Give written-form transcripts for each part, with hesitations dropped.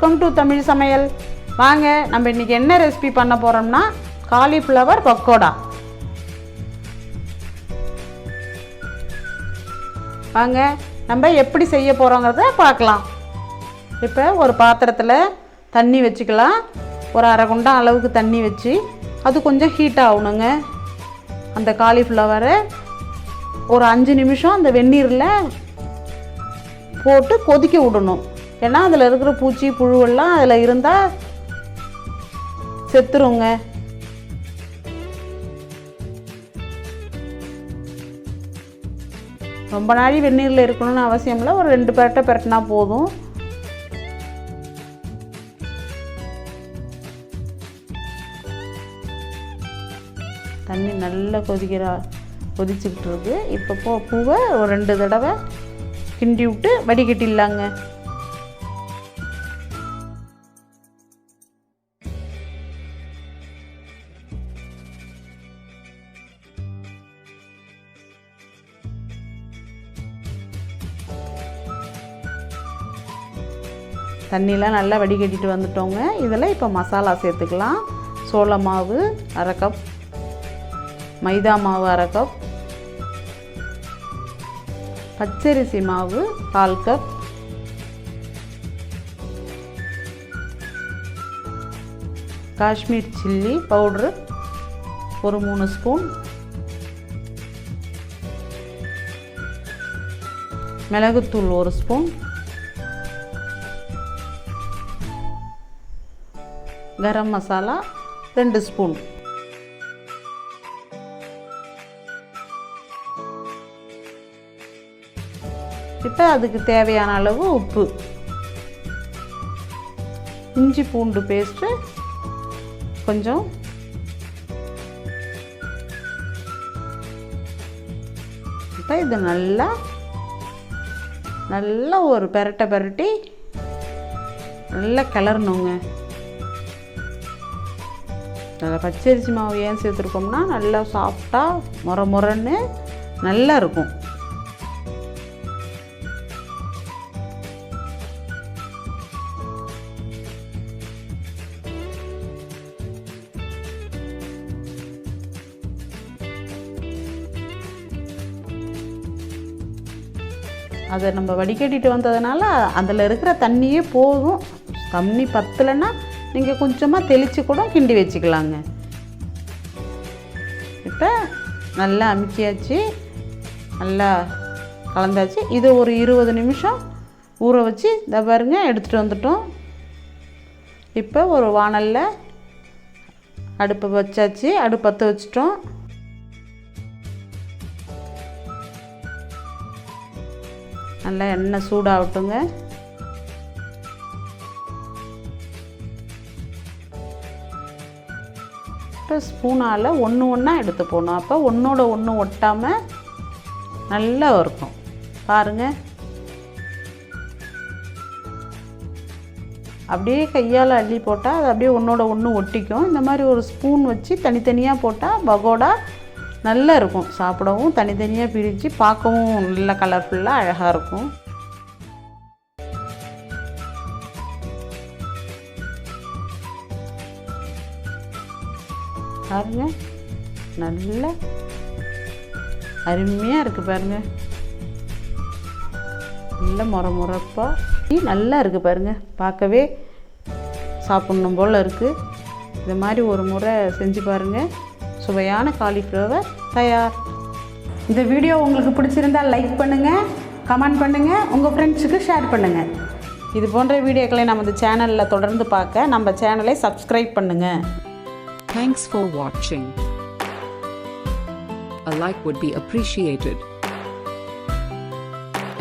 Welcome to Tamil சமையல். வாங்க நம்ம இன்றைக்கி என்ன ரெசிபி பண்ண போகிறோம்னா காலிஃப்ளவர் பக்கோடா. வாங்க நம்ம எப்படி செய்ய போகிறோங்கிறத பார்க்கலாம். இப்போ ஒரு பாத்திரத்தில் தண்ணி வச்சுக்கலாம். ஒரு அரை குண்டா அளவுக்கு தண்ணி வச்சு அது கொஞ்சம் ஹீட் ஆகணுங்க. அந்த காலிஃப்ளவரை ஒரு 5 நிமிஷம் அந்த வெந்நீரில் போட்டு கொதிக்க விடணும். ஏன்னா அதில் இருக்கிற பூச்சி புழுவெல்லாம் அதில் இருந்தால் செத்துருங்க. ரொம்ப நாளி வெந்நீரில் இருக்கணும்னு அவசியம் இல்லை. ஒரு 2 பெரட்டை பெரட்டினா போதும். தண்ணி நல்லா கொதிச்சுக்கிட்டு இருக்கு. இப்போ பூவை ஒரு 2 தடவை கிண்டி விட்டு வடிகட்டிடலாங்க. தண்ணியெலாம் நல்லா வடிகட்டிட்டு வந்துட்டோங்க. இதில் இப்போ மசாலா சேர்த்துக்கலாம். சோள மாவு 1/2 கப், மைதா மாவு 1/2 கப், பச்சரிசி மாவு 1/4 கப், காஷ்மீர் சில்லி பவுட்ரு ஒரு 3 ஸ்பூன், மிளகுத்தூள் 1 ஸ்பூன், கரம் மசாலா 2 ஸ்பூன். இப்போ அதுக்கு தேவையான அளவு உப்பு, இஞ்சி பூண்டு பேஸ்ட்டு கொஞ்சம், இப்போ இது நல்லா ஒரு பெரட்டி நல்லா கிளறணுங்க. நல்லா பச்சரிசி மாவு ஏன் சேர்த்துருக்கோம்னா நல்லா சாஃப்டாக முறன்னு நல்லா இருக்கும். அதை நம்ம வடிகட்டிட்டு வந்ததுனால அதில் இருக்கிற தண்ணியே போதும். தண்ணி பத்தலைன்னா நீங்கள் கொஞ்சமாக தெளித்து கூட கிண்டி வச்சுக்கலாங்க. இப்போ நல்லா அமுக்கியாச்சு, நல்லா கலந்தாச்சு. இது ஒரு 20 நிமிஷம் ஊற வச்சு இதை பாருங்க எடுத்துகிட்டு வந்துட்டோம். இப்போ ஒரு வாணலில் அடுப்பை வச்சாச்சு, அடுப்பு பற்ற வச்சிட்டோம். நல்லா எண்ணெய் சூடாகட்டுங்க. இப்போ ஸ்பூனால் ஒன்றா எடுத்து போடணும். அப்போ ஒன்றோட ஒன்று ஒட்டாமல் நல்லா இருக்கும். பாருங்கள், அப்படியே கையால் அள்ளி போட்டால் அது அப்படியே ஒன்றோட ஒன்று ஒட்டிக்கும். இந்த மாதிரி ஒரு ஸ்பூன் வச்சு தனித்தனியாக போட்டால் பகோடா நல்லா இருக்கும். சாப்பிடவும் தனித்தனியாக பிரித்து பார்க்கவும் நல்லா கலர்ஃபுல்லாக அழகாக இருக்கும். பாருங்க, நல்ல அருமையாக இருக்குது. பாருங்கள், நல்ல முறப்பாக நல்லா இருக்குது. பாருங்கள், பார்க்கவே சாப்பிட்ணும் போல் இருக்குது. இது மாதிரி ஒரு முறை செஞ்சு பாருங்கள். சுவையான காலிஃப்ளவர் தயார். இந்த வீடியோ உங்களுக்கு பிடிச்சிருந்தால் லைக் பண்ணுங்கள், கமெண்ட் பண்ணுங்கள், உங்கள் ஃப்ரெண்ட்ஸுக்கு ஷேர் பண்ணுங்கள். இது போன்ற வீடியோக்களை நமது சேனலில் தொடர்ந்து பார்க்க நம்ம சேனலை சப்ஸ்கிரைப் பண்ணுங்கள். Thanks for watching. A like would be appreciated.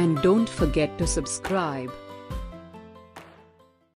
And don't forget to subscribe.